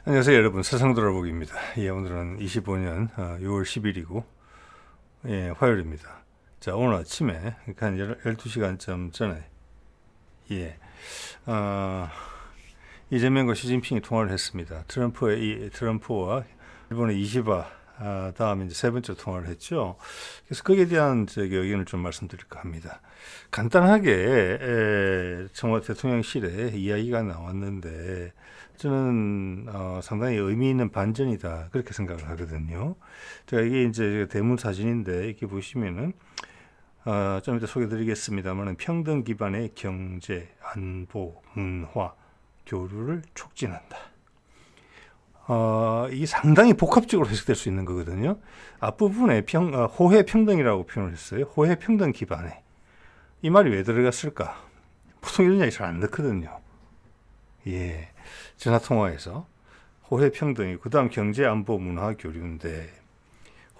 안녕하세요 여러분, 세상돌아보기입니다. 오늘은 25년 6월 10일이고 화요일입니다. 자, 오늘 아침에 그러니까 한 12시간쯤 전에 이재명과 시진핑이 통화를 했습니다. 트럼프와 일본의 이시바 다음에 이제 세 번째 통화를 했죠. 그래서 거기에 대한 의견을 좀 말씀드릴까 합니다. 간단하게 청와대 대통령실에 이야기가 나왔는데 저는 상당히 의미 있는 반전이다 그렇게 생각을 하거든요. 제가 이게 이제 대문 사진인데 이렇게 보시면은 좀 이따 소개드리겠습니다만은 평등 기반의 경제, 안보, 문화, 교류를 촉진한다. 이게 상당히 복합적으로 해석될 수 있는 거거든요. 앞부분에 호혜 평등이라고 표현을 했어요. 호혜 평등 기반에. 이 말이 왜 들어갔을까? 보통 이런 이야기 잘 안 넣거든요. 전화통화에서 호혜 평등이 그 다음 경제, 안보, 문화, 교류인데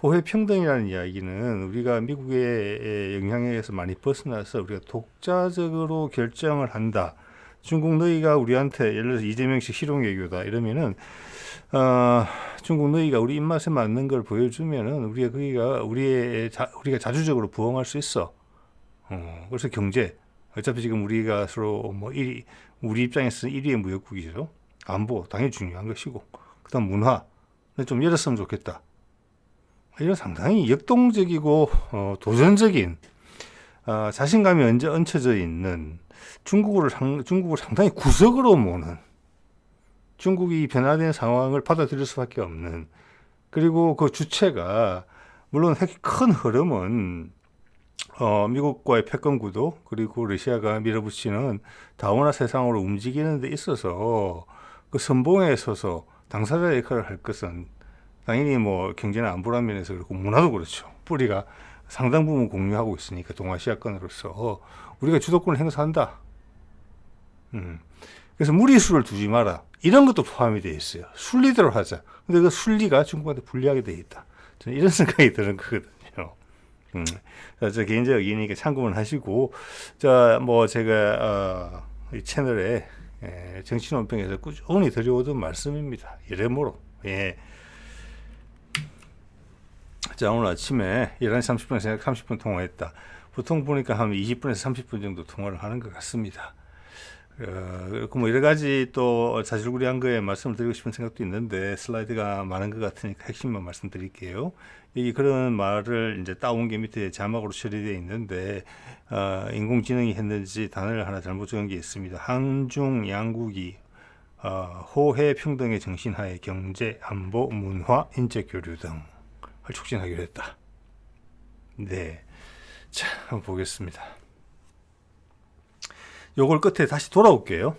호혜 평등이라는 이야기는 우리가 미국의 영향에서 많이 벗어나서 우리가 독자적으로 결정을 한다. 중국 너희가 우리한테 예를 들어서 이재명식 실용외교다 이러면은 중국 너희가 우리 입맛에 맞는 걸 보여주면은 우리가 자주적으로 부응할 수 있어. 그래서 경제 어차피 지금 우리가 서로 우리 입장에서 1위의 무역국이죠. 안보 당연히 중요한 것이고 그다음 문화 좀 열었으면 좋겠다. 이런 상당히 역동적이고 도전적인 자신감이 얹혀져 있는 중국을 상당히 구석으로 모는 중국이 변화된 상황을 받아들일 수밖에 없는 그리고 그 주체가 물론 큰 흐름은 미국과의 패권 구도 그리고 러시아가 밀어붙이는 다원화 세상으로 움직이는 데 있어서 그 선봉에 서서 당사자 역할을 할 것은 당연히 경제나 안보란 면에서 그렇고 문화도 그렇죠. 뿌리가 상당 부분 공유하고 있으니까 동아시아권으로서 우리가 주도권을 행사한다. 그래서 무리수를 두지 마라. 이런 것도 포함이 되어 있어요. 순리대로 하자. 근데 그 순리가 중국한테 불리하게 되어 있다. 저는 이런 생각이 드는 거거든요. 저 개인적 의견이니까 참고만 하시고, 제가 이 채널에 정치논평에서 꾸준히 드려오던 말씀입니다. 이래모로. 자, 오늘 아침에 11시 30분에 30분 통화했다. 보통 보니까 한 20분에서 30분 정도 통화를 하는 것 같습니다. 그리고 여러 가지 또 자질구레한 거에 말씀을 드리고 싶은 생각도 있는데 슬라이드가 많은 것 같으니까 핵심만 말씀드릴게요. 그런 말을 이제 따온 게 밑에 자막으로 처리되어 있는데 인공지능이 했는지 단어를 하나 잘못 적은 게 있습니다. 한중 양국이 호혜 평등의 정신하에 경제, 안보, 문화, 인적 교류 등을 촉진하기로 했다. 네, 자 한번 보겠습니다. 요걸 끝에 다시 돌아올게요.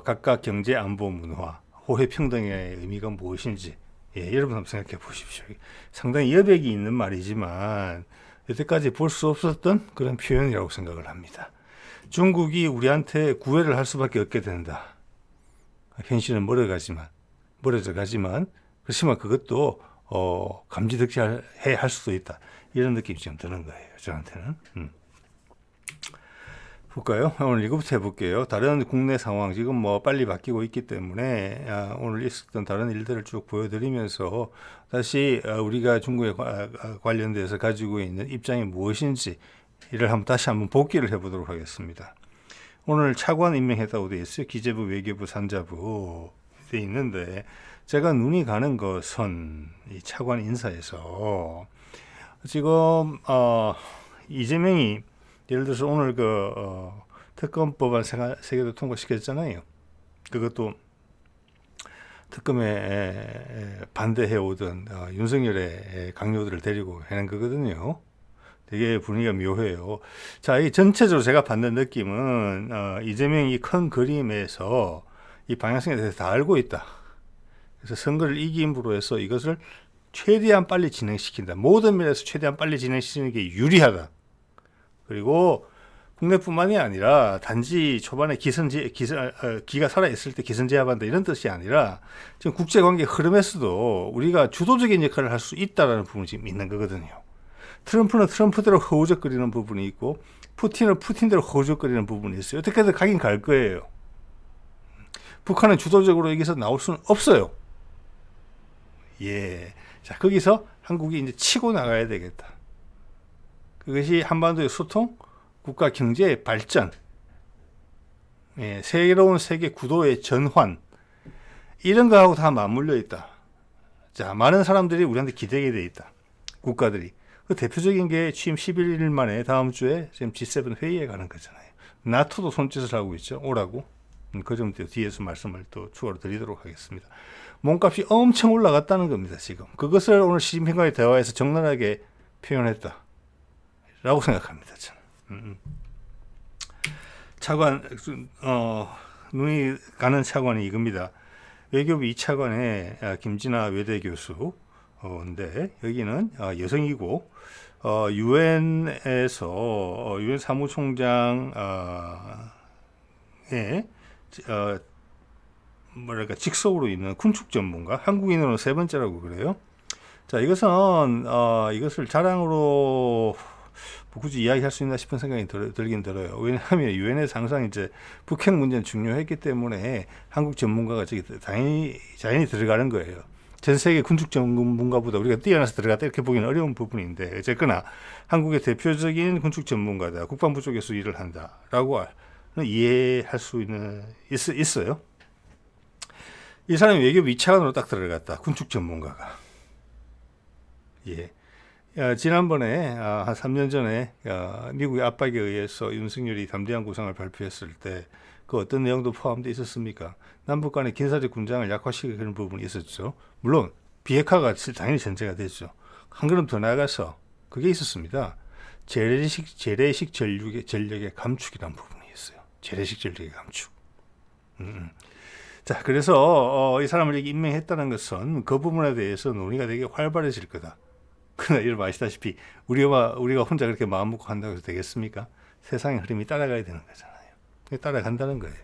각각 경제, 안보, 문화, 호혜 평등의 의미가 무엇인지 여러분 한번 생각해 보십시오. 상당히 여백이 있는 말이지만 여태까지 볼 수 없었던 그런 표현이라고 생각을 합니다. 중국이 우리한테 구애를 할 수밖에 없게 된다. 현실은 멀어져 가지만 그렇지만 그것도 감지덕지해 할 수도 있다. 이런 느낌이 좀 드는 거예요. 저한테는. 볼까요? 오늘 이거부터 해볼게요. 다른 국내 상황 지금 빨리 바뀌고 있기 때문에 오늘 있었던 다른 일들을 쭉 보여드리면서 다시 우리가 중국에 관련돼서 가지고 있는 입장이 무엇인지 이를 다시 한번 복기를 해보도록 하겠습니다. 오늘 차관 임명했다고 되어 있어요. 기재부, 외교부, 산자부 되어 있는데 제가 눈이 가는 것은 이 차관 인사에서 지금 이재명이 예를 들어서 오늘 특검법안 3개도 통과시켰잖아요. 그것도 특검에 반대해오던 윤석열의 강요들을 데리고 하는 거거든요. 되게 분위기가 묘해요. 자, 이 전체적으로 제가 받는 느낌은 이재명이 큰 그림에서 이 방향성에 대해서 다 알고 있다. 그래서 선거를 이김으로 해서 이것을 최대한 빨리 진행시킨다. 모든 면에서 최대한 빨리 진행시키는 게 유리하다. 그리고 국내뿐만이 아니라 단지 초반에 기가 살아있을 때 기선제압한다 이런 뜻이 아니라 지금 국제관계 흐름에서도 우리가 주도적인 역할을 할 수 있다는 부분이 지금 있는 거거든요. 트럼프는 트럼프대로 허우적거리는 부분이 있고 푸틴은 푸틴대로 허우적거리는 부분이 있어요. 어떻게든 가긴 갈 거예요. 북한은 주도적으로 여기서 나올 수는 없어요. 예. 자, 거기서 한국이 이제 치고 나가야 되겠다. 그것이 한반도의 소통, 국가 경제의 발전, 예, 새로운 세계 구도의 전환, 이런 거하고 다 맞물려 있다. 자, 많은 사람들이 우리한테 기대게 돼 있다. 국가들이. 그 대표적인 게 취임 11일 만에 다음 주에 지금 G7 회의에 가는 거잖아요. 나토도 손짓을 하고 있죠. 오라고. 그 점도 뒤에서 말씀을 또 추가로 드리도록 하겠습니다. 몸값이 엄청 올라갔다는 겁니다. 지금. 그것을 오늘 시진핑과의 대화에서 적나라하게 표현했다. 라고 생각합니다. 저는. 차관, 눈이 가는 차관이 이겁니다. 외교부 2차관의 김진아 외대 교수인데 여기는 여성이고 유엔에서 유엔 사무총장의 뭐랄까 직속으로 있는 군축 전문가, 한국인으로는 세 번째라고 그래요. 자, 이것을 자랑으로 굳이 이야기할 수 있나 싶은 생각이 들긴 들어요. 왜냐하면 유엔에서 항상 이제 북핵 문제는 중요했기 때문에 한국 전문가가 저기 자연히 들어가는 거예요. 전 세계 군축 전문가보다 우리가 뛰어나서 들어갔다 이렇게 보기는 어려운 부분인데 어쨌거나 한국의 대표적인 군축 전문가다. 국방부 쪽에서 일을 한다라고 이해할 수 있어요. 이 사람이 외교부 2차관으로 딱 들어갔다. 군축 전문가가. 예. 지난번에 한 3년 전에 미국의 압박에 의해서 윤석열이 담대한 구상을 발표했을 때 그 어떤 내용도 포함되어 있었습니까? 남북 간의 긴사적 군장을 약화시키는 부분이 있었죠. 물론 비핵화가 당연히 전제가 됐죠. 한 걸음 더 나아가서 그게 있었습니다. 재래식 전력의 감축이라는 부분이 있어요. 재래식 전력의 감축. 자, 그래서 이 사람을 여기 임명했다는 것은 그 부분에 대해서 논의가 되게 활발해질 거다. 그러나 여러분 아시다시피 우리가 혼자 그렇게 마음 먹고 한다고 해서 되겠습니까? 세상의 흐름이 따라가야 되는 거잖아요. 따라간다는 거예요.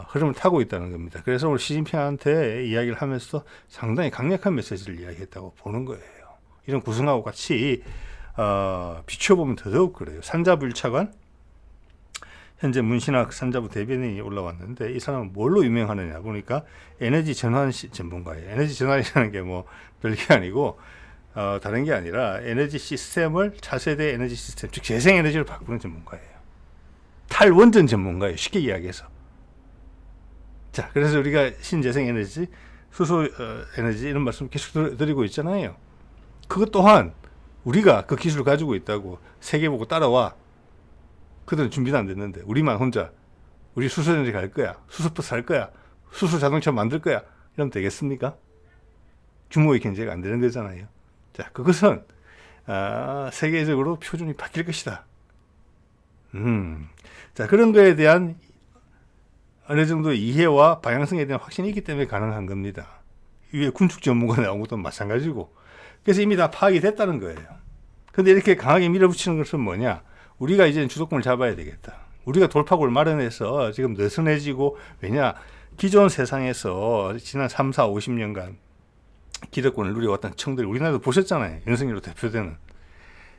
흐름을 타고 있다는 겁니다. 그래서 오늘 시진핑한테 이야기를 하면서 상당히 강력한 메시지를 이야기했다고 보는 거예요. 이런 구성하고 같이 비춰보면 더더욱 그래요. 산자부 1차관, 현재 문신학 산자부 대변인이 올라왔는데 이 사람은 뭘로 유명하느냐 보니까 에너지 전환 전문가예요. 에너지 전환이라는 게 뭐 별게 아니고 다른 게 아니라 에너지 시스템을 차세대 에너지 시스템, 즉 재생에너지로 바꾸는 전문가예요. 탈원전 전문가예요. 쉽게 이야기해서. 자, 그래서 우리가 신재생에너지, 수소에너지 이런 말씀 계속 드리고 있잖아요. 그것 또한 우리가 그 기술을 가지고 있다고 세계 보고 따라와. 그들은 준비도 안 됐는데 우리만 혼자 우리 수소에너지 갈 거야. 수소버스 할 거야. 수소 자동차 만들 거야. 이러면 되겠습니까? 규모의 경제가 안 되는 거잖아요. 자, 그것은 세계적으로 표준이 바뀔 것이다. 자, 그런 거에 대한 어느 정도의 이해와 방향성에 대한 확신이 있기 때문에 가능한 겁니다. 위에 군축 전문가 나온 것도 마찬가지고. 그래서 이미 다 파악이 됐다는 거예요. 근데 이렇게 강하게 밀어붙이는 것은 뭐냐? 우리가 이제 주도권을 잡아야 되겠다. 우리가 돌파구를 마련해서 지금 느슨해지고, 왜냐? 기존 세상에서 지난 3, 4, 50년간 기득권을 누려왔던 청들이 우리나라도 보셨잖아요. 윤석열로 대표되는.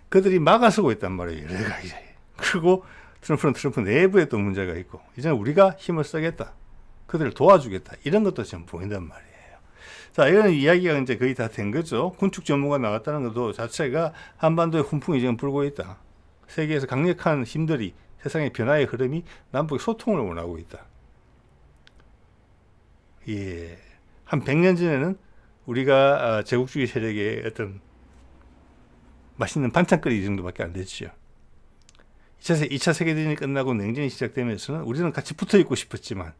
그들이 막아서고 있단 말이에요. 여러 가지. 그리고 트럼프 내부에 또 문제가 있고, 이제는 우리가 힘을 쓰겠다. 그들을 도와주겠다. 이런 것도 지금 보인단 말이에요. 자, 이런 이야기가 이제 거의 다 된 거죠. 군축 전문가 나왔다는 것도 자체가 한반도에 훈풍이 지금 불고 있다. 세계에서 강력한 힘들이, 세상의 변화의 흐름이 남북의 소통을 원하고 있다. 예. 한 100년 전에는 우리가 제국주의 세력의 어떤 맛있는 반찬거리 정도밖에 안 됐죠. 2차 세계대전이 끝나고 냉전이 시작되면서는 우리는 같이 붙어 있고 싶었지만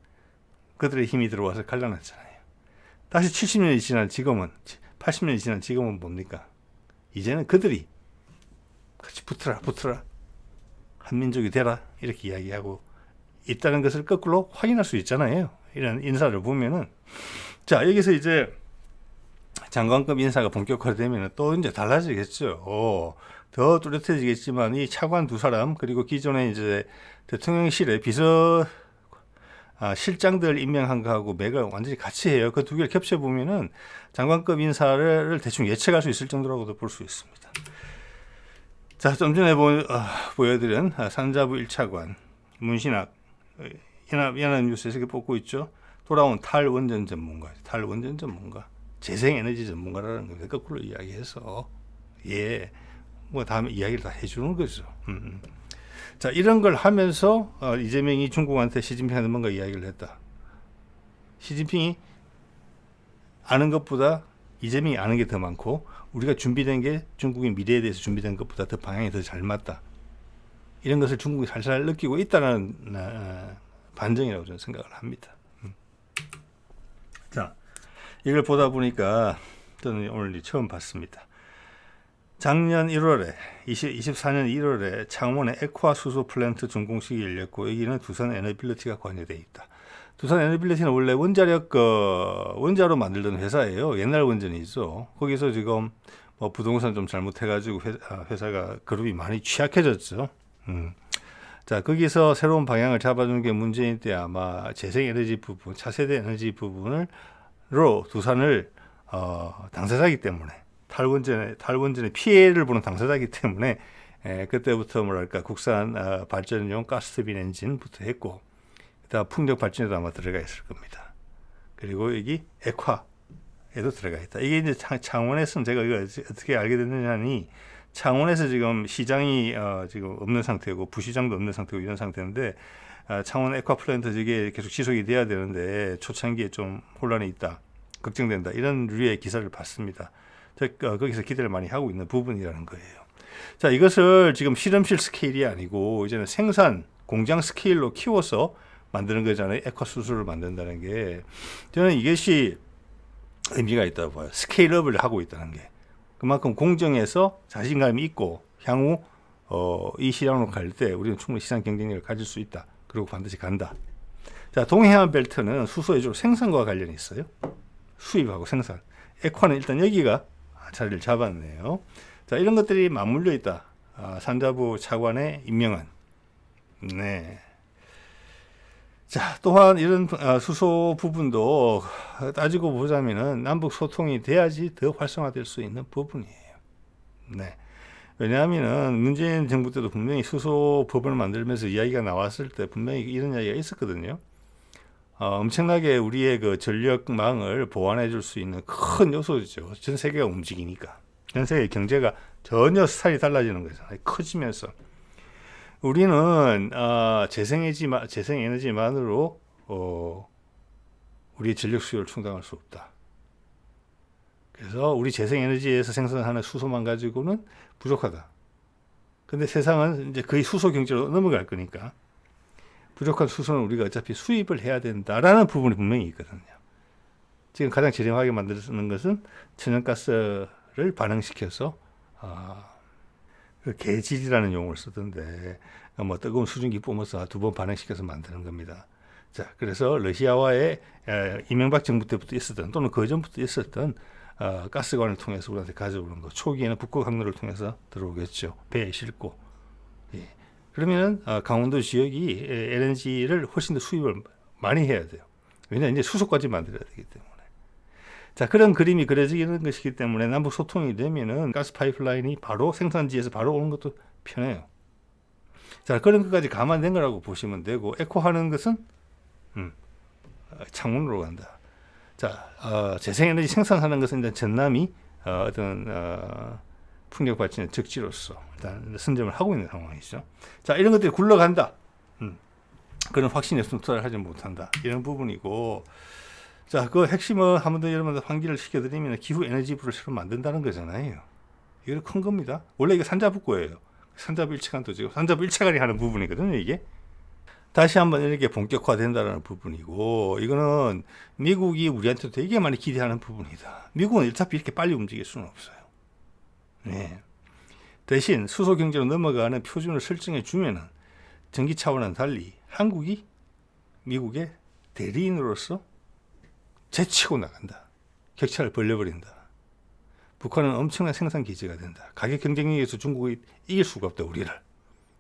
그들의 힘이 들어와서 갈라놨잖아요. 다시 70년이 지난 지금은, 80년이 지난 지금은 뭡니까? 이제는 그들이 같이 붙어라. 한민족이 되라. 이렇게 이야기하고 있다는 것을 거꾸로 확인할 수 있잖아요. 이런 인사를 보면은. 자, 여기서 이제 장관급 인사가 본격화되면 또 이제 달라지겠죠. 더 뚜렷해지겠지만 이 차관 두 사람, 그리고 기존에 이제 대통령실의 실장들 임명한 거하고 맥을 완전히 같이 해요. 그 두 개를 겹쳐보면은 장관급 인사를 대충 예측할 수 있을 정도라고도 볼 수 있습니다. 자, 좀 전에 보여드린 산자부 1차관 문신학 연합뉴스에서 이렇게 뽑고 있죠. 돌아온 탈원전 전문가, 재생에너지 전문가라는 걸 거꾸로 이야기해서 뭐 다음에 이야기를 다 해주는 거죠. 자, 이런 걸 하면서 이재명이 중국한테 시진핑한테 뭔가 이야기를 했다. 시진핑이 아는 것보다 이재명이 아는 게 더 많고 우리가 준비된 게 중국의 미래에 대해서 준비된 것보다 더 방향이 더 잘 맞다. 이런 것을 중국이 살살 느끼고 있다는 반증이라고 저는 생각을 합니다. 자, 이걸 보다 보니까 저는 오늘 처음 봤습니다. 작년 1월에 24년 1월에 창원의 액화 수소 플랜트 준공식이 열렸고 여기는 두산 에너빌리티가 관여되어 있다. 두산 에너빌리티는 원래 원자로 만들던 회사예요. 옛날 원전이죠. 거기서 지금 뭐 부동산 좀 잘못해가지고 회사가 그룹이 많이 취약해졌죠. 자, 거기서 새로운 방향을 잡아준 게 문재인 때 아마 재생에너지 부분, 차세대 에너지 부분으로 두산을 당사자이기 때문에 탈원전의 피해를 보는 당사자이기 때문에 그때부터 뭐랄까 국산 발전용 가스터빈 엔진부터 했고 그다음 풍력 발전에도 아마 들어가 있을 겁니다. 그리고 여기 액화에도 들어가 있다. 이게 이제 창원에서는 제가 이거 어떻게 알게 됐느냐니 창원에서 지금 시장이 지금 없는 상태고 부시장도 없는 상태고 이런 상태인데 창원 액화 플랜트 저게 계속 지속이 돼야 되는데 초창기에 좀 혼란이 있다, 걱정된다 이런 류의 기사를 봤습니다. 거기서 기대를 많이 하고 있는 부분이라는 거예요. 자, 이것을 지금 실험실 스케일이 아니고 이제는 생산 공장 스케일로 키워서 만드는 거잖아요. 액화 수소를 만든다는 게 저는 이것이 의미가 있다고 봐요. 스케일업을 하고 있다는 게 그만큼 공정에서 자신감이 있고 향후 이 시장으로 갈 때 우리는 충분히 시장 경쟁력을 가질 수 있다. 그리고 반드시 간다. 자, 동해안 벨트는 수소의 주로 생산과 관련이 있어요. 수입하고 생산. 액화는 일단 여기가 자리를 잡았네요. 자, 이런 것들이 맞물려 있다. 산자부 차관에 임명한. 네. 자, 또한 이런 수소 부분도 따지고 보자면은 남북 소통이 돼야지 더 활성화될 수 있는 부분이에요. 네. 왜냐하면은 문재인 정부 때도 분명히 수소 법을 만들면서 이야기가 나왔을 때 분명히 이런 이야기가 있었거든요. 엄청나게 우리의 그 전력망을 보완해 줄 수 있는 큰 요소죠. 전 세계가 움직이니까. 전 세계 경제가 전혀 스타일이 달라지는 거잖아요. 커지면서. 우리는 재생에너지만으로 우리의 전력 수요를 충당할 수 없다. 그래서 우리 재생에너지에서 생산하는 수소만 가지고는 부족하다. 근데 세상은 이제 거의 수소 경제로 넘어갈 거니까 부족한 수소는 우리가 어차피 수입을 해야 된다라는 부분이 분명히 있거든요. 지금 가장 저렴하게 만드는 것은 천연가스를 반응시켜서 그 개질이라는 용어를 쓰던데 뭐 뜨거운 수증기 뿜어서 2번 반응시켜서 만드는 겁니다. 자, 그래서 러시아와의 이명박 정부 때부터 있었던 또는 그 전부터 있었던 가스관을 통해서 우리한테 가져오는 거. 초기에는 북극 항로를 통해서 들어오겠죠. 배에 싣고. 예. 그러면 강원도 지역이 LNG를 훨씬 더 수입을 많이 해야 돼요. 왜냐하면 이제 수소까지 만들어야 되기 때문에. 자, 그런 그림이 그려지는 것이기 때문에 남북 소통이 되면은 가스 파이프라인이 바로 생산지에서 바로 오는 것도 편해요. 자, 그런 것까지 감안된 거라고 보시면 되고, 에코하는 것은 창문으로 간다. 자, 재생에너지 생산하는 것은 일단 전남이 어떤 풍력 발전의 적지로서 일단 선점을 하고 있는 상황이죠. 자, 이런 것들이 굴러간다. 그런 확신이 없으면 투자를 하지 못한다. 이런 부분이고, 자, 그 핵심은 한 번 더 여러분들 환기를 시켜드리면 기후 에너지부를 새로 만든다는 거잖아요. 이거 큰 겁니다. 원래 이게 산자부거예요. 산자부 일체관도 지금 산자부 일체관이 하는 부분이거든요. 이게 다시 한번 이렇게 본격화된다는 부분이고, 이거는 미국이 우리한테 되게 많이 기대하는 부분이다. 미국은 어차피 이렇게 빨리 움직일 수는 없어요. 네. 대신 수소 경제로 넘어가는 표준을 설정해 주면은 전기 차원과는 달리 한국이 미국의 대리인으로서 제치고 나간다. 격차를 벌려버린다. 북한은 엄청난 생산 기지가 된다. 가격 경쟁력에서 중국이 이길 수가 없다. 우리를.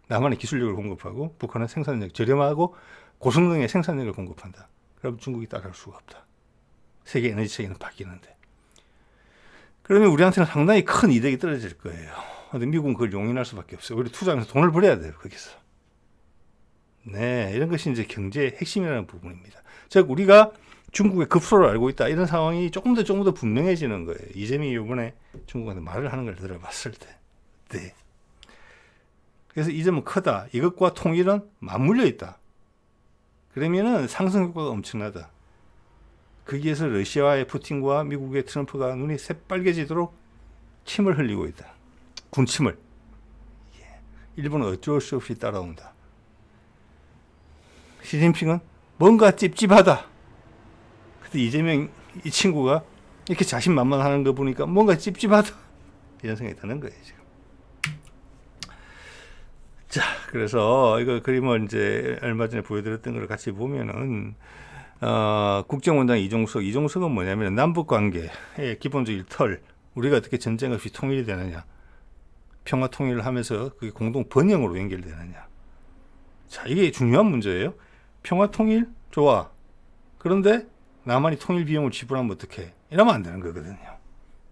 남한의 기술력을 공급하고 북한은 생산력 저렴하고 고성능의 생산력을 공급한다. 그럼 중국이 따라갈 수가 없다. 세계 에너지 체계는 바뀌는데. 그러면 우리한테는 상당히 큰 이득이 떨어질 거예요. 근데 미국은 그걸 용인할 수밖에 없어요. 우리 투자하면서 돈을 벌어야 돼요. 거기서. 네, 이런 것이 이제 경제의 핵심이라는 부분입니다. 즉 우리가 중국의 급소를 알고 있다 이런 상황이 조금 더 분명해지는 거예요. 이재명이 이번에 중국한테 말을 하는 걸 들어봤을 때. 네. 그래서 이 점은 크다. 이것과 통일은 맞물려 있다. 그러면은 상승 효과가 엄청나다. 거기에서 러시아의 푸틴과 미국의 트럼프가 눈이 새빨개지도록 침을 흘리고 있다. 군침을. 일본은 어쩔 수 없이 따라온다. 시진핑은 뭔가 찝찝하다. 근데 이재명 이 친구가 이렇게 자신만만하는 거 보니까 뭔가 찝찝하다. 이런 생각이 드는 거예요, 지금. 자, 그래서 이거 그림을 이제 얼마 전에 보여드렸던 걸 같이 보면은, 국정원장 이종석은 뭐냐면 남북 관계의 기본적인 틀, 우리가 어떻게 전쟁 없이 통일이 되느냐, 평화 통일을 하면서 그게 공동 번영으로 연결되느냐. 자, 이게 중요한 문제예요. 평화 통일 좋아. 그런데 남한이 통일 비용을 지불하면 어떡해? 이러면 안 되는 거거든요.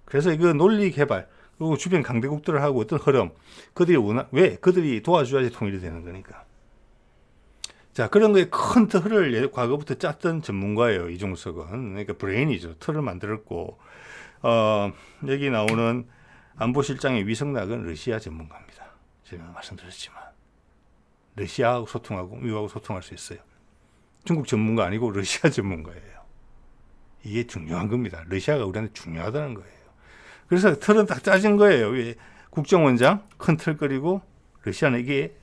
그래서 이거 논리 개발, 그리고 주변 강대국들을 하고 어떤 흐름, 왜? 그들이 도와줘야지 통일이 되는 거니까. 자, 그런 거에 큰 틀을 과거부터 짰던 전문가예요, 이종석은. 그러니까 브레인이죠. 틀을 만들었고, 여기 나오는 안보실장의 위성락은 러시아 전문가입니다. 제가 말씀드렸지만. 러시아하고 소통하고 미국하고 소통할 수 있어요. 중국 전문가 아니고 러시아 전문가예요. 이게 중요한 겁니다. 러시아가 우리한테 중요하다는 거예요. 그래서 틀은 딱 짜진 거예요. 국정원장 큰 틀 그리고 러시아는 이게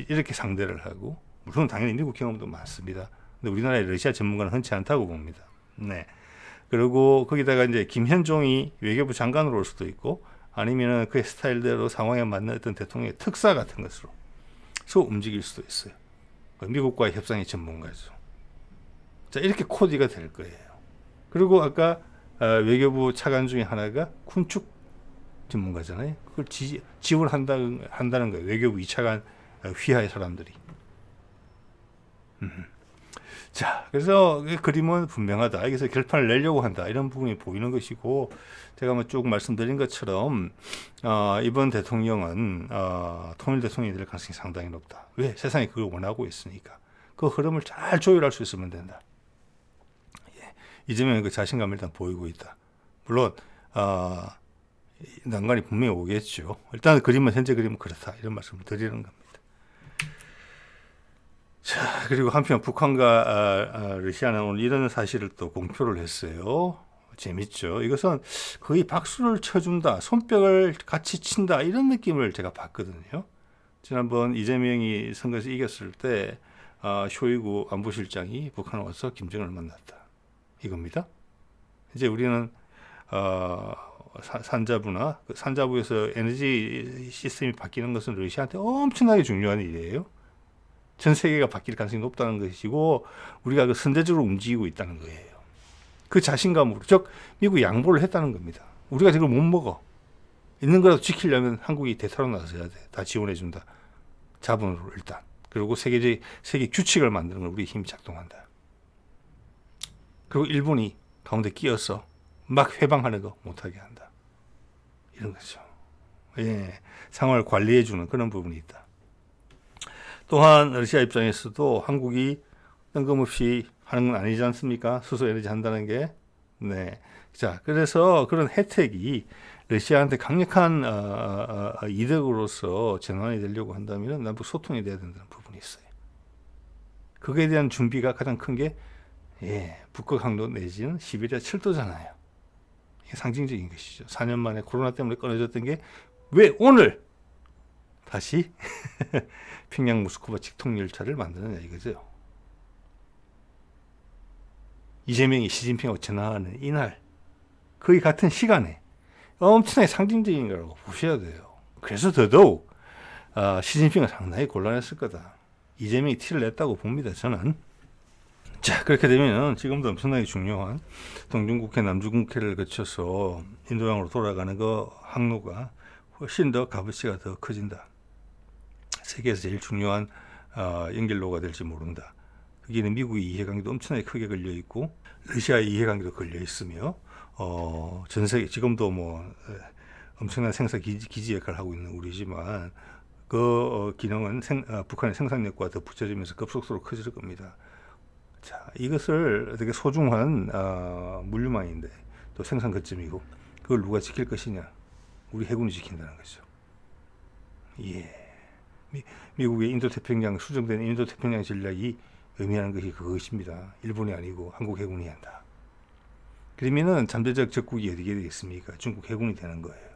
이렇게 상대를 하고, 물론 당연히 미국 경험도 많습니다. 근데 우리나라의 러시아 전문가는 흔치 않다고 봅니다. 네. 그리고 거기다가 이제 김현종이 외교부 장관으로 올 수도 있고, 아니면은 그의 스타일대로 상황에 맞는 어떤 대통령의 특사 같은 것으로 움직일 수도 있어요. 미국과의 협상의 전문가죠. 자, 이렇게 코디가 될 거예요. 그리고 아까 외교부 차관 중에 하나가 군축 전문가잖아요. 그걸 지원한다는 거예요. 외교부 2차관 휘하의 사람들이. 자, 그래서 그림은 분명하다. 여기서 결판을 내려고 한다. 이런 부분이 보이는 것이고, 제가 쭉 말씀드린 것처럼 이번 대통령은 통일 대통령이 될 가능성이 상당히 높다. 왜? 세상이 그걸 원하고 있으니까. 그 흐름을 잘 조율할 수 있으면 된다. 이재명은 그 자신감을 일단 보이고 있다. 물론 난관이 분명히 오겠죠. 일단 현재 그림은 그렇다. 이런 말씀을 드리는 겁니다. 자, 그리고 한편 북한과 러시아는 오늘 이런 사실을 또 공표를 했어요. 재밌죠. 이것은 거의 박수를 쳐준다, 손뼉을 같이 친다, 이런 느낌을 제가 봤거든요. 지난번 이재명이 선거에서 이겼을 때 쇼이구 안보실장이 북한에 와서 김정은을 만났다. 이겁니다. 이제 우리는 산자부에서 에너지 시스템이 바뀌는 것은 러시아한테 엄청나게 중요한 일이에요. 전 세계가 바뀔 가능성이 높다는 것이고, 우리가 그 선제적으로 움직이고 있다는 거예요. 그 자신감으로, 즉 미국이 양보를 했다는 겁니다. 우리가 지금 못 먹어. 있는 거라도 지키려면 한국이 대타로 나서야 돼. 다 지원해준다. 자본으로 일단. 그리고 세계 규칙을 만드는 걸 우리 힘이 작동한다. 그리고 일본이 가운데 끼어서 막 회방하는 거 못하게 한다. 이런 거죠. 예, 상황을 관리해주는 그런 부분이 있다. 또한 러시아 입장에서도 한국이 뜬금없이 하는 건 아니지 않습니까? 수소에너지 한다는 게. 네. 자, 그래서 그런 혜택이 러시아한테 강력한 이득으로서 전환이 되려고 한다면 남북 소통이 돼야 된다는 부분이 있어요. 그거에 대한 준비가 가장 큰 게 북극 항로 내지는 시베리아 철도잖아요. 이게 상징적인 것이죠. 4년 만에 코로나 때문에 끊어졌던 게 왜 오늘 다시 평양 모스크바 직통열차를 만드느냐 이거죠. 이재명이 시진핑하고 전화하는 이날 거의 같은 시간에 엄청나게 상징적인 거라고 보셔야 돼요. 그래서 더더욱 시진핑은 상당히 곤란했을 거다. 이재명이 티를 냈다고 봅니다, 저는. 자, 그렇게 되면 지금도 엄청나게 중요한 동중국해, 남중국해를 거쳐서 인도양으로 돌아가는 그 항로가 훨씬 더 값어치가 더 커진다. 세계에서 제일 중요한 연결로가 될지 모른다. 거기는 미국의 이해관계도 엄청나게 크게 걸려 있고 러시아의 이해관계도 걸려 있으며 전 세계 지금도 뭐 엄청난 생사 기지 역할을 하고 있는 우리지만 그 기능은 북한의 생산력과 더 붙여지면서 급속도로 커질 겁니다. 자, 이것을 되게 소중한 물류망인데 또 생산 거점이고 그걸 누가 지킬 것이냐? 우리 해군이 지킨다는 거죠. 예. 미국의 인도태평양 수정된 인도태평양 전략이 의미하는 것이 그것입니다. 일본이 아니고 한국 해군이 한다. 그러면은 잠재적 적국이 어디게 되겠습니까? 중국 해군이 되는 거예요.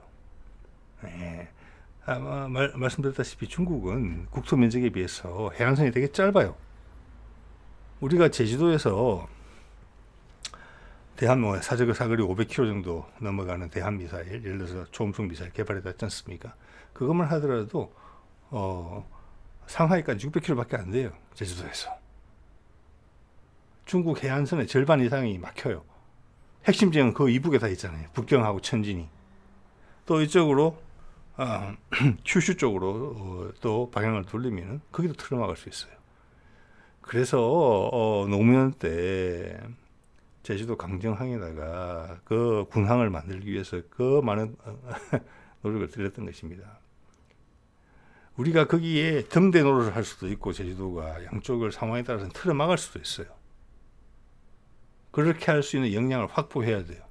예. 말씀드렸다시피 중국은 국토 면적에 비해서 해안선이 되게 짧아요. 우리가 제주도에서 대한 사거리 500km 정도 넘어가는 대한 미사일, 예를 들어서 초음속 미사일 개발했지 않습니까? 그것만 하더라도 상하이까지 600km밖에 안 돼요. 제주도에서. 중국 해안선의 절반 이상이 막혀요. 핵심 지역은 그 이북에 다 있잖아요. 북경하고 천진이. 또 이쪽으로 큐슈 쪽으로 또 방향을 돌리면 거기도 틀어막을 수 있어요. 그래서 노무현 때 제주도 강정항에다가 그 군항을 만들기 위해서 그 많은 노력을 들였던 것입니다. 우리가 거기에 등대 노릇을 할 수도 있고 제주도가 양쪽을 상황에 따라서 틀어막을 수도 있어요. 그렇게 할 수 있는 역량을 확보해야 돼요.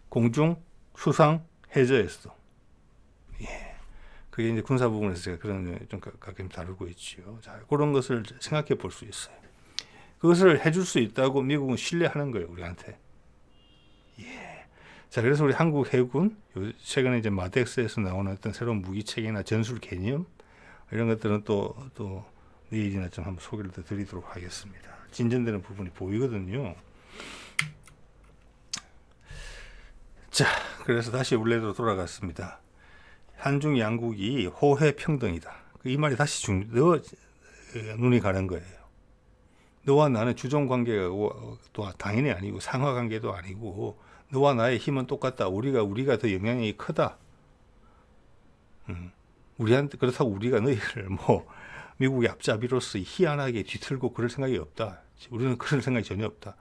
공중, 수상, 해저에서도. 예. 그게 이제 군사 부분에서 제가 그런 좀 가끔 다루고 있지요. 자, 그런 것을 생각해 볼 수 있어요. 그것을 해줄 수 있다고 미국은 신뢰하는 거예요, 우리한테. 예. 자, 그래서 우리 한국 해군, 최근에 이제 마덱스에서 나오는 어떤 새로운 무기 체계나 전술 개념, 이런 것들은 또 내일이나 좀 한번 소개를 더 드리도록 하겠습니다. 진전되는 부분이 보이거든요. 자, 그래서 다시 원래로 돌아갔습니다. 한중 양국이 호혜 평등이다. 이 말이 다시 눈이 가는 거예요. 너와 나는 주종 관계가 또 당연히 아니고 상하 관계도 아니고 너와 나의 힘은 똑같다. 우리가 더 영향력이 크다. 우리한테 그렇다고 우리가 너희를 미국의 앞잡이로서 희한하게 뒤틀고 그럴 생각이 없다. 우리는 그런 생각이 전혀 없다.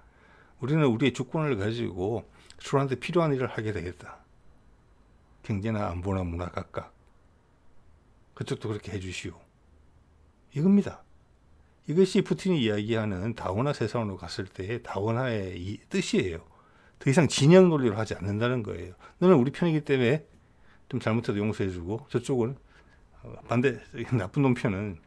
우리는 우리의 주권을 가지고 서로한테 필요한 일을 하게 되겠다. 경제나 안보나 문화 각각. 그쪽도 그렇게 해주시오. 이겁니다. 이것이 푸틴이 이야기하는 다원화 세상으로 갔을 때 다원화의 뜻이에요. 더 이상 진영 논리로 하지 않는다는 거예요. 너는 우리 편이기 때문에 좀 잘못해도 용서해주고 저쪽은 반대 나쁜 놈 편은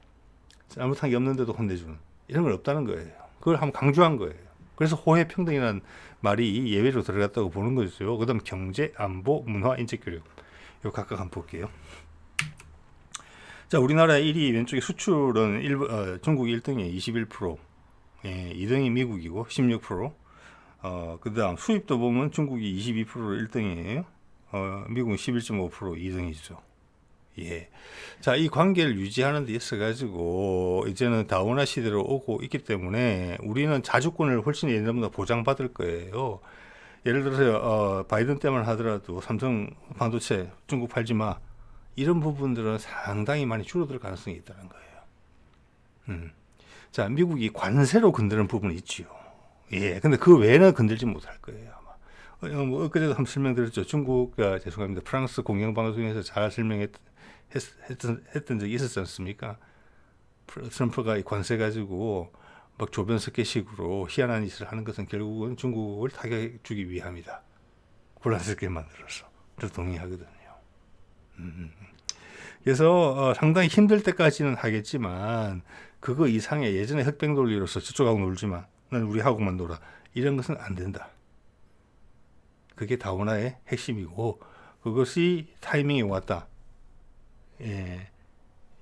잘못한 게 없는데도 혼내주는 이런 건 없다는 거예요. 그걸 한번 강조한 거예요. 그래서 호혜 평등이라는 말이 예외로 들어갔다고 보는 거죠. 그 다음 경제, 안보, 문화, 인적교류. 이거 각각 한번 볼게요. 자, 우리나라 1위 왼쪽에 수출은 중국이 1등이에요. 21%. 예, 2등이 미국이고 16%. 그 다음 수입도 보면 중국이 22%로 1등이에요. 미국은 11.5% 2등이죠. 예. 자, 이 관계를 유지하는 데 있어가지고, 이제는 다원화 시대로 오고 있기 때문에, 우리는 자주권을 훨씬 예전보다 보장받을 거예요. 예를 들어서, 바이든 때만 하더라도, 삼성 반도체 중국 팔지 마. 이런 부분들은 상당히 많이 줄어들 가능성이 있다는 거예요. 자, 미국이 관세로 건드는 부분이 있지요. 예. 근데 그 외에는 건들지 못할 거예요. 엊그제도 한번 설명드렸죠. 죄송합니다. 프랑스 공영방송에서 잘 설명했던 적이 있었지 않습니까? 트럼프가 관세 가지고 막 조변석계식으로 희한한 짓을 하는 것은 결국은 중국을 타격해 주기 위함이다. 곤란스럽게 만들어서. 저도 동의하거든요. 그래서 상당히 힘들 때까지는 하겠지만 그거 이상의 예전에 흑백 논리로서 저쪽하고 놀지 마. 난 우리하고만 놀아. 이런 것은 안 된다. 그게 다원화의 핵심이고 그것이 타이밍이 왔다. 예,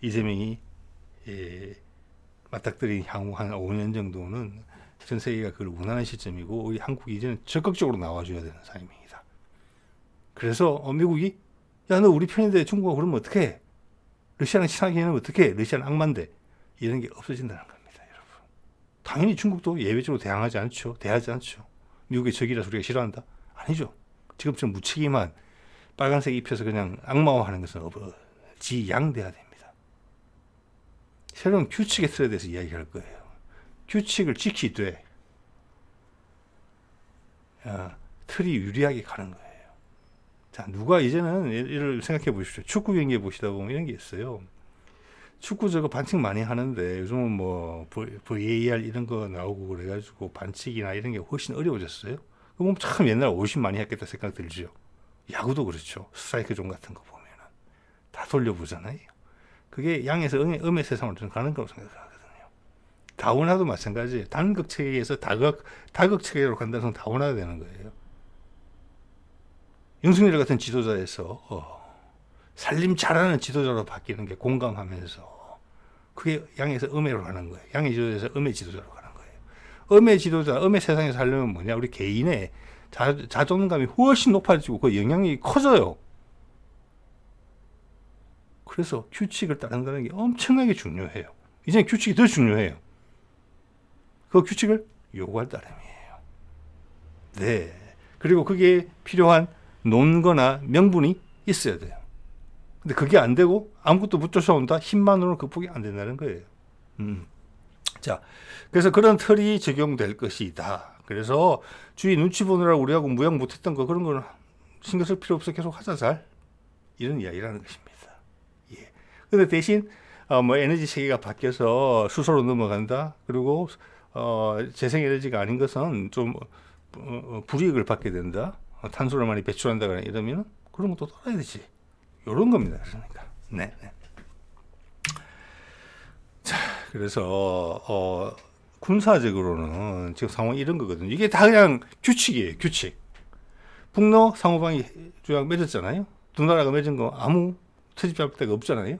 이재명이 맞닥뜨린 향후 한 5년 정도는 전 세계가 그걸 원하는 시점이고 우리 한국이 이제는 적극적으로 나와줘야 되는 타이밍이다. 그래서 미국이 야, 너 우리 편인데 중국하고 그러면 어떡해? 러시아랑 친하게 하면 어떡해? 러시아는 악마인데 이런 게 없어진다는 겁니다, 여러분. 당연히 중국도 예외적으로 대하지 않죠. 미국의 적이라서 우리가 싫어한다? 아니죠. 지금처럼 무책임한 빨간색 입혀서 그냥 악마화하는 것은 지양돼야 됩니다. 새로운 규칙의 틀에 대해서 이야기할 거예요. 규칙을 지키되 틀이 유리하게 가는 거예요. 자, 누가 이제는 이를 생각해 보십시오. 축구 경기 보시다 보면 이런 게 있어요. 축구 저거 반칙 많이 하는데 요즘은 뭐 VAR 이런 거 나오고 그래가지고 반칙이나 이런 게 훨씬 어려워졌어요. 그럼 참 옛날 훨씬 많이 했겠다 생각 들죠. 야구도 그렇죠. 스트라이크 존 같은 거 보면은 다 돌려보잖아요. 그게 양에서 음의 세상으로 저는 가는 거라고 생각하거든요. 다운화도 마찬가지예요. 단극 체계에서 다극 체계로 간다는 건 다운화가 되는 거예요. 윤석열 같은 지도자에서 살림 잘하는 지도자로 바뀌는 게 공감하면서 그게 양에서 음해로 가는 거예요. 양의 지도자에서 음의 지도자로 가는 거예요. 음의 지도자, 음의 세상에 살려면 뭐냐? 우리 개인의 자존감이 훨씬 높아지고 그 영향력이 커져요. 그래서 규칙을 따른다는 게 엄청나게 중요해요. 이제 규칙이 더 중요해요. 그 규칙을 요구할 따름이에요. 네. 그리고 그게 필요한 논거나 명분이 있어야 돼요. 근데 그게 안 되고 아무것도 못 쫓아온다? 힘만으로는 극복이 안 된다는 거예요. 자, 그래서 그런 틀이 적용될 것이다. 그래서 주위 눈치 보느라고 우리하고 무역 못했던 거 그런 거는 신경 쓸 필요 없어. 계속 하자 잘. 이런 이야기라는 것입니다. 예. 근데 대신 뭐 에너지 체계가 바뀌어서 수소로 넘어간다. 그리고 재생에너지가 아닌 것은 좀 불이익을 받게 된다. 탄소를 많이 배출한다거나 이러면 그런 것도 따라야 되지. 이런 겁니다. 그러니까. 네. 자, 그래서 군사적으로는 지금 상황 이런 거거든요. 이게 다 그냥 규칙이에요. 규칙. 북러 상호방위 조약 맺었잖아요. 두 나라가 맺은 거 아무 트집 잡을 데가 없잖아요.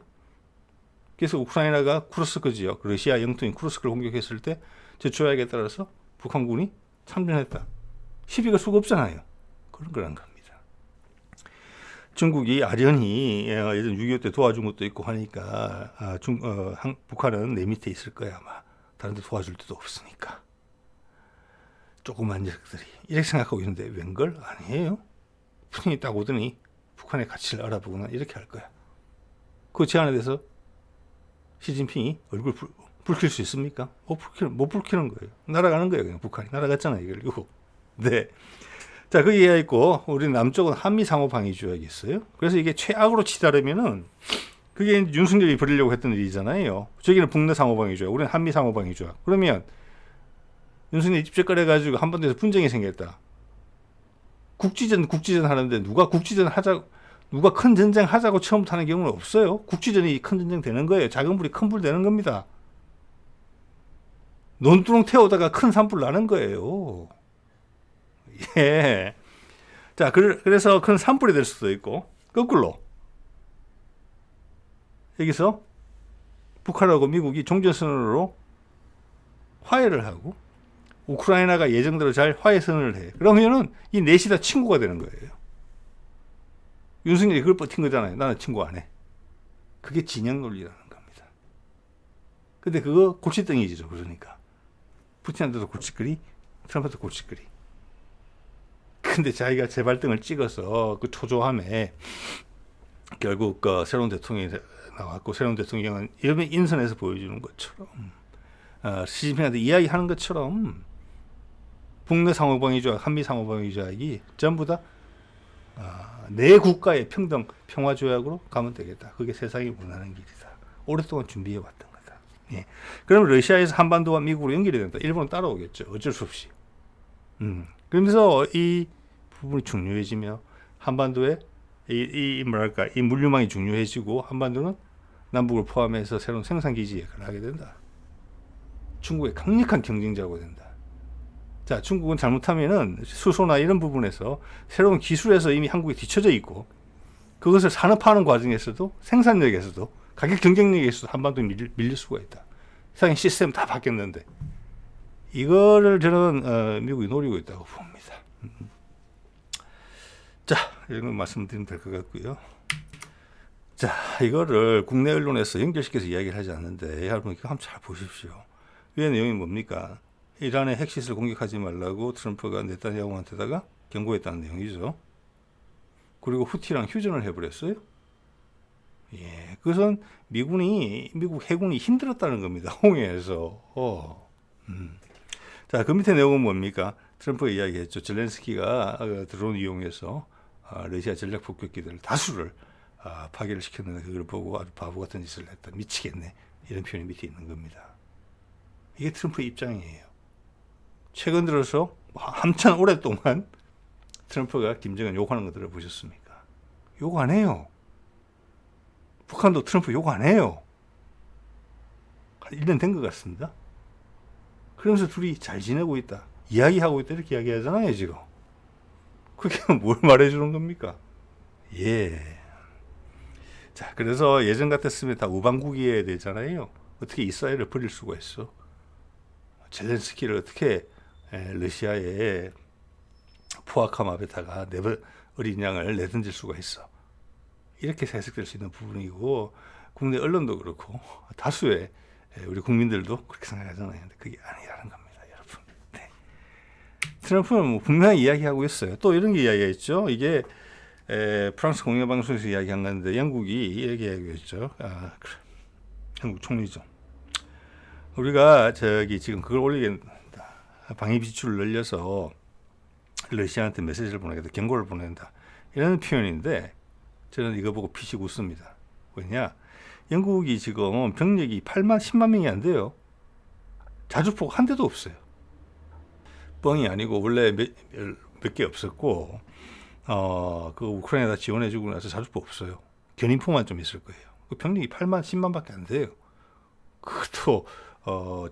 그래서 우크라이나가 쿠르스크 지역, 러시아 영토인 쿠르스크를 공격했을 때 저 조약에 따라서 북한군이 참전했다. 시비가 수가 없잖아요. 그런 거란 겁니다. 중국이 아련히 예전 6.25 때 도와준 것도 있고 하니까 북한은 내 밑에 있을 거야 아마. 다른 데 도와줄 데도 없으니까. 조그만 녀석들이 이렇게 생각하고 있는데 웬걸? 아니에요. 푸틴이 딱 오더니 북한의 가치를 알아보거나 이렇게 할 거야. 그 제안에 대해서 시진핑이 얼굴 붉힐 수 있습니까? 못 붉히는 거예요. 날아가는 거예요. 그냥 북한이. 날아갔잖아요. 결국. 네. 자, 그 이해가 있고, 우리 남쪽은 한미 상호 방위 조약이 있어요. 그래서 이게 최악으로 치달으면은, 그게 윤석열이 벌이려고 했던 일이잖아요. 저기는 북내 상호 방위 조약, 우리는 한미 상호 방위 조약. 그러면, 윤석열이 집적거려가지고 한반도에서 분쟁이 생겼다. 국지전 하는데, 누가 큰 전쟁 하자고 처음부터 하는 경우는 없어요. 국지전이 큰 전쟁 되는 거예요. 작은 불이 큰 불 되는 겁니다. 논두렁 태우다가 큰 산불 나는 거예요. 예. 자, 그래서 큰 산불이 될 수도 있고, 거꾸로. 여기서 북한하고 미국이 종전선언으로 화해를 하고, 우크라이나가 예정대로 잘 화해선언을 해. 그러면은 이 넷이 다 친구가 되는 거예요. 윤석열이 그걸 버틴 거잖아요. 나는 친구 안 해. 그게 진영 논리라는 겁니다. 근데 그거 골칫덩이죠. 그러니까. 푸틴한테도 골칫거리, 트럼프한테도 골칫거리. 근데 자기가 재발등을 찍어서 그 초조함에 결국 그 새로운 대통령이 나왔고, 새로운 대통령은 이름의 인선에서 보여주는 것처럼 시진핑한테 이야기하는 것처럼 북내 상호방위 조약, 한미 상호방위 조약이 전부 다 내 국가의 평화 조약으로 가면 되겠다. 그게 세상이 원하는 길이다. 오랫동안 준비해 왔던 거다. 예. 그럼 러시아에서 한반도와 미국으로 연결이 된다. 일본은 따라오겠죠. 어쩔 수 없이. 그러면서 이 부분이 중요해지며 한반도에 이 물류망이 중요해지고 한반도는 남북을 포함해서 새로운 생산기지 역할을 하게 된다. 중국의 강력한 경쟁자가 된다. 자, 중국은 잘못하면은 수소나 이런 부분에서 새로운 기술에서 이미 한국이 뒤처져 있고 그것을 산업화하는 과정에서도 생산력에서도 가격 경쟁력에서도 한반도에 밀릴 수가 있다. 세상의 시스템 다 바뀌었는데 이거를 저는 미국이 노리고 있다고 봅니다. 자, 이런 거 말씀드리면 될 것 같고요. 자, 이거를 국내 언론에서 연결시켜서 이야기를 하지 않는데 여러분 이거 한번 잘 보십시오. 위의 내용이 뭡니까? 이란의 핵시설 공격하지 말라고 트럼프가 네타냐후한테다가 경고했다는 내용이죠. 그리고 후티랑 휴전을 해버렸어요. 예, 그것은 미국 해군이 힘들었다는 겁니다. 홍해에서. 자, 그 밑에 내용은 뭡니까? 트럼프가 이야기했죠. 젤렌스키가 드론 이용해서 러시아 전략 폭격기들 다수를 파괴를 시켰는데 그걸 보고 아주 바보 같은 짓을 했다. 미치겠네. 이런 표현이 밑에 있는 겁니다. 이게 트럼프의 입장이에요. 최근 들어서 한참 오랫동안 트럼프가 김정은 욕하는 거 들어보셨습니까? 욕 안 해요. 북한도 트럼프 욕 안 해요. 한 1년 된 것 같습니다. 그러면서 둘이 잘 지내고 있다. 이야기하고 있다. 이렇게 이야기하잖아요, 지금. 그게 뭘 말해주는 겁니까? 예. 자, 그래서 예전 같았으면 다 우방국이어야 되잖아요. 어떻게 이스라엘을 버릴 수가 있어? 젤렌스키를 어떻게 러시아의 포악함 앞에다가 어린 양을 내던질 수가 있어? 이렇게 해석될 수 있는 부분이고, 국내 언론도 그렇고 다수의 우리 국민들도 그렇게 생각하잖아요. 근데 그게 아니라는 겁니다, 여러분. 네. 트럼프는 뭐 분명히 이야기하고 있어요. 또 이런 게 이야기했죠. 이게 프랑스 공영방송에서 이야기한 건데 영국이 이렇게 이야기했죠. 영국 총리죠. 우리가 지금 그걸 올리겠다. 방위 비축을 늘려서 러시아한테 메시지를 보내겠다. 경고를 보낸다. 이런 표현인데 저는 이거 보고 피식 웃습니다. 왜냐? 영국이 지금 병력이 10만 명이 안 돼요. 자주포가 한 대도 없어요. 뻥이 아니고 원래 몇 개 없었고 그 우크라이나가 지원해주고 나서 자주포 없어요. 견인포만 좀 있을 거예요. 그 병력이 10만밖에 안 돼요. 그것도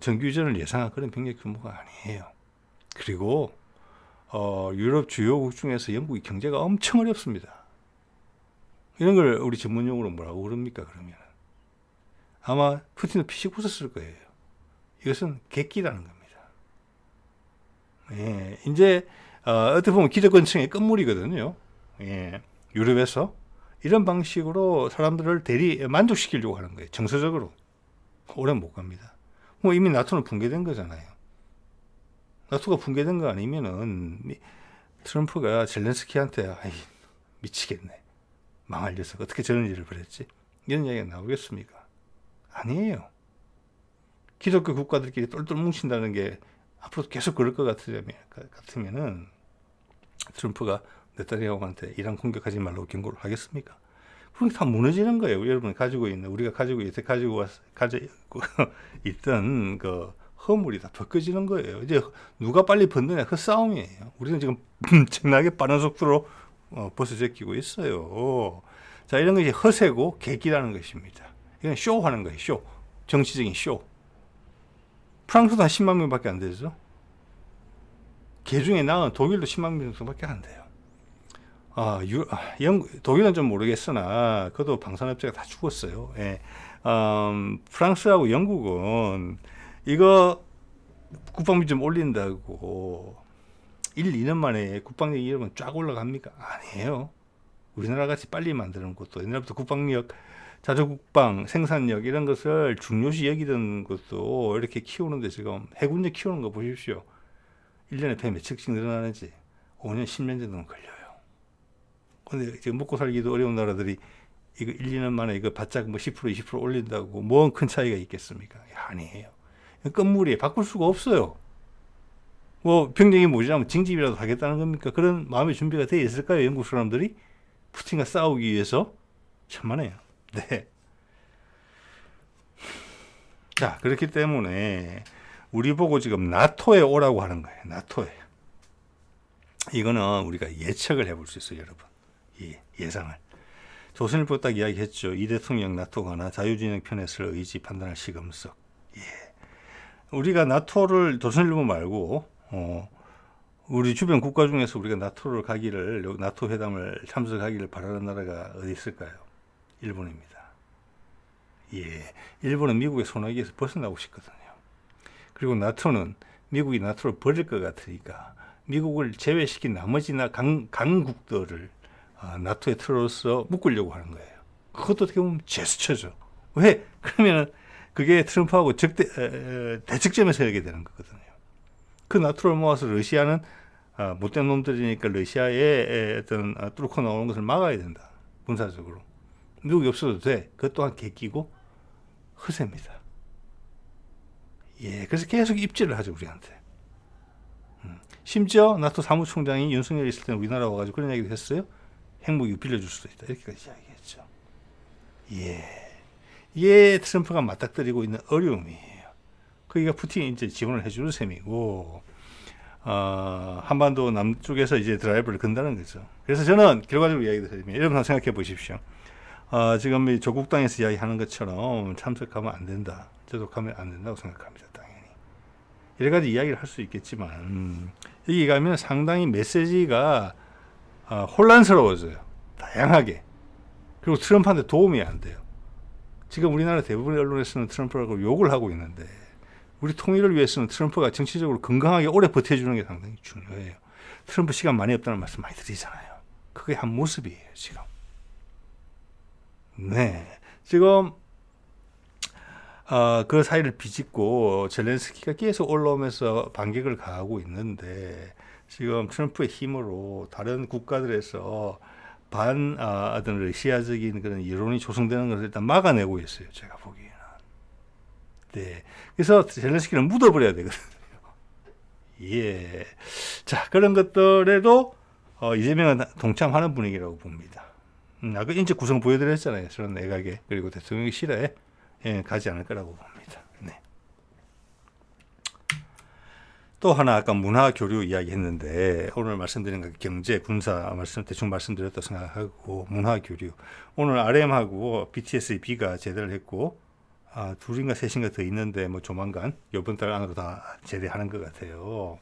정규전을 예상한 그런 병력 규모가 아니에요. 그리고 유럽 주요국 중에서 영국이 경제가 엄청 어렵습니다. 이런 걸 우리 전문용어로 뭐라고 그럽니까? 그러면 아마 푸틴도 피식 웃었을 거예요. 이것은 객기라는 겁니다. 예, 이제 어떻게 보면 기득권층의 끝물이거든요. 예, 유럽에서 이런 방식으로 사람들을 만족시키려고 하는 거예요. 정서적으로. 오래 못 갑니다. 뭐 이미 나토는 붕괴된 거잖아요. 나토가 붕괴된 거 아니면은 트럼프가 젤렌스키한테 미치겠네. 망할 녀석 어떻게 저런 일을 벌였지? 이런 이야기가 나오겠습니까? 아니에요. 기독교 국가들끼리 똘똘 뭉친다는 게 앞으로 계속 그럴 것 같으면은 트럼프가 네타냐후한테 이란 공격하지 말라고 경고를 하겠습니까? 그런 게 다 무너지는 거예요. 여러분이 우리가 가지고 있던 그 허물이 다 벗겨지는 거예요. 이제 누가 빨리 벗느냐 그 싸움이에요. 우리는 지금 엄청나게 빠른 속도로 벌써 제끼고 있어요. 자, 이런 것이 허세고 객기라는 것입니다. 이건 쇼하는 거예요. 쇼. 정치적인 쇼. 프랑스도 한 10만 명밖에 안 되죠. 개 중에 나은 독일도 10만 명 정도밖에 안 돼요. 독일은 좀 모르겠으나 그것도 방산업체가 다 죽었어요. 예. 프랑스하고 영국은 이거 국방비 좀 올린다고 1, 2년 만에 국방력 이러면 쫙 올라갑니까? 아니에요. 우리나라 같이 빨리 만드는 것도 옛날부터 국방력, 자주국방, 생산력 이런 것을 중요시 여기던 것도 이렇게 키우는데 지금 해군력 키우는 거 보십시오. 1년에 배 몇 척씩 늘어나는지 5년, 10년 정도는 걸려요. 근데 지금 먹고 살기도 어려운 나라들이 이거 1, 2년 만에 이거 바짝 뭐 10%, 20% 올린다고 뭔 큰 차이가 있겠습니까? 아니에요. 끝물이에요. 바꿀 수가 없어요. 뭐 병력이 모자라면 징집이라도 하겠다는 겁니까? 그런 마음의 준비가 되어 있을까요? 영국 사람들이 푸틴과 싸우기 위해서? 천만에요. 네. 자, 그렇기 때문에 우리 보고 지금 나토에 오라고 하는 거예요. 나토에. 이거는 우리가 예측을 해볼 수 있어요, 여러분. 예상을. 조선일보 딱 이야기했죠. 이 대통령 나토 가나 자유진영 편에 설 의지 판단할 시금석. 예. 우리가 나토를 조선일보 말고 우리 주변 국가 중에서 우리가 나토 회담을 참석하기를 바라는 나라가 어디 있을까요? 일본입니다. 예, 일본은 미국의 손아귀에서 벗어나고 싶거든요. 그리고 나토는 미국이 나토를 버릴 것 같으니까 미국을 제외시킨 나머지 강국들을 나토의 틀어서 묶으려고 하는 거예요. 그것도 어떻게 보면 제스처죠. 왜? 그러면은 그게 트럼프하고 대척점에 서게 되는 거거든요. 그 나토를 모아서 러시아는 못된 놈들이니까 러시아의 어떤 뚫고 나오는 것을 막아야 된다. 군사적으로. 미국이 없어도 돼. 그것 또한 개끼고 허세입니다. 예, 그래서 계속 입질을 하죠, 우리한테. 심지어 나토 사무총장이 윤석열이 있을 때는 우리나라 와가지고 그런 얘기도 했어요. 핵무기 빌려줄 수도 있다. 이렇게까지 이야기했죠. 예. 이게 트럼프가 맞닥뜨리고 있는 어려움이에요. 그러니까 푸틴이 이제 지원을 해주는 셈이고, 한반도 남쪽에서 이제 드라이브를 건다는 거죠. 그래서 저는 결과적으로 이야기 드리면, 여러분 생각해 보십시오. 지금 이 조국 땅에서 이야기하는 것처럼 참석하면 안 된다. 저도 가면 안 된다고 생각합니다. 당연히. 여러 가지 이야기를 할 수 있겠지만, 여기 가면 상당히 메시지가 혼란스러워져요. 다양하게. 그리고 트럼프한테 도움이 안 돼요. 지금 우리나라 대부분의 언론에서는 트럼프라고 욕을 하고 있는데, 우리 통일을 위해서는 트럼프가 정치적으로 건강하게 오래 버텨주는 게 상당히 중요해요. 트럼프 시간 많이 없다는 말씀 많이 드리잖아요. 그게 한 모습이에요, 지금. 네. 지금, 그 사이를 비집고 젤렌스키가 계속 올라오면서 반격을 가하고 있는데, 지금 트럼프의 힘으로 다른 국가들에서 어떤 러시아적인 그런 여론이 조성되는 것을 일단 막아내고 있어요. 제가 보기에는. 네. 그래서 젤렌스키는 묻어버려야 되거든요. 예. 자, 그런 것들에도 이재명은 동참하는 분위기라고 봅니다. 아까 인적 구성 보여드렸잖아요. 저는 내각에 그리고 대통령실에 가지 않을 거라고 봅니다. 네. 또 하나 아까 문화 교류 이야기했는데 오늘 말씀드린 거 경제, 군사 대충 말씀드렸다고 생각하고 문화 교류 오늘 RM하고 BTS B가 제대를 했고 둘인가 셋인가 더 있는데 뭐 조만간 이번 달 안으로 다 제대하는 것 같아요.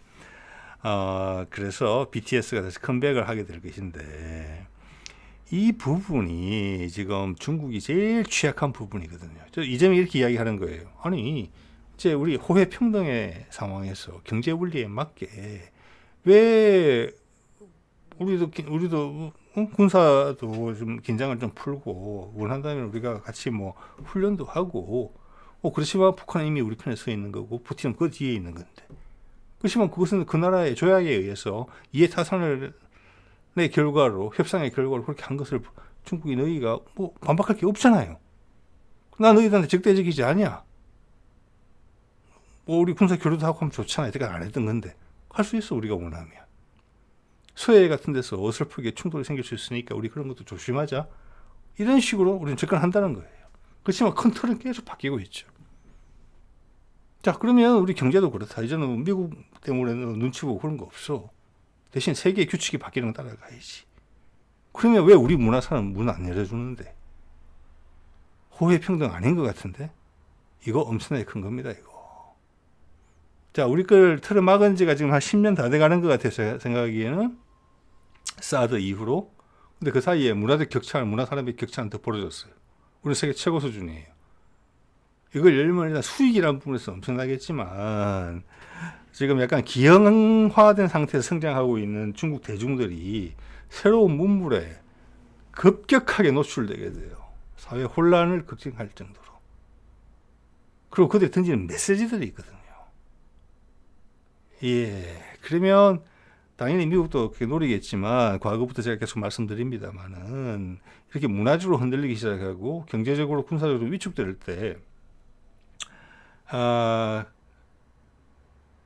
그래서 BTS가 다시 컴백을 하게 될 것인데 이 부분이 지금 중국이 제일 취약한 부분이거든요. 이재명이 이렇게 이야기하는 거예요. 아니 이제 우리 호혜 평등의 상황에서 경제 원리에 맞게 왜 우리도 군사도 좀 긴장을 좀 풀고 원한다면 우리가 같이 뭐 훈련도 하고 그렇지만 북한은 이미 우리 편에 서 있는 거고 푸틴은 그 뒤에 있는 건데 그렇지만 그것은 그 나라의 조약에 의해서 이해타산을 내 결과로 협상의 결과로 그렇게 한 것을 중국이 너희가 뭐 반박할 게 없잖아요. 나 너희들한테 적대적이지 않냐. 뭐 우리 군사 교류도 하고 하면 좋잖아. 이때까지 안 했던 건데 할 수 있어 우리가 원하면. 서해 같은 데서 어설프게 충돌이 생길 수 있으니까 우리 그런 것도 조심하자. 이런 식으로 우리는 접근한다는 거예요. 그렇지만 큰 틀은 계속 바뀌고 있죠. 자 그러면 우리 경제도 그렇다. 이제는 미국 때문에 눈치 보고 그런 거 없어. 대신 세계의 규칙이 바뀌는 거 따라가야지. 그러면 왜 우리 문화사는 문 안 열어주는데? 호혜 평등 아닌 것 같은데? 이거 엄청나게 큰 겁니다, 이거. 자, 우리 걸 틀어막은 지가 지금 한 10년 다 돼가는 것 같아서 생각하기에는 사드 이후로. 근데 그 사이에 문화 산업의 격차는 더 벌어졌어요. 우리 세계 최고 수준이에요. 이걸 열면 일단 수익이라는 부분에서 엄청나겠지만, 지금 약간 기형화된 상태에서 성장하고 있는 중국 대중들이 새로운 문물에 급격하게 노출되게 돼요. 사회 혼란을 걱정할 정도로. 그리고 그들이 던지는 메시지들이 있거든요. 예. 그러면 당연히 미국도 그렇게 노리겠지만 과거부터 제가 계속 말씀드립니다만은 이렇게 문화적으로 흔들리기 시작하고 경제적으로 군사적으로 위축될 때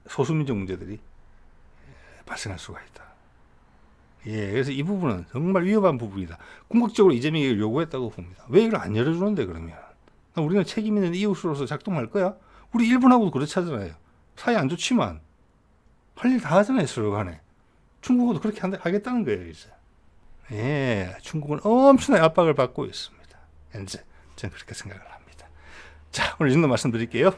소수민족 문제들이 발생할 수가 있다. 예, 그래서 이 부분은 정말 위험한 부분이다. 궁극적으로 이재명이 이걸 요구했다고 봅니다. 왜 이걸 안 열어주는데 그러면? 우리는 책임 있는 이웃으로서 작동할 거야? 우리 일본하고도 그렇잖아요. 사이 안 좋지만 할 일 다 하잖아요, 서로 간에. 중국도 그렇게 하겠다는 거예요, 이제. 예, 중국은 엄청나게 압박을 받고 있습니다. 현재 저는 그렇게 생각을 합니다. 자, 오늘 이 정도 말씀드릴게요.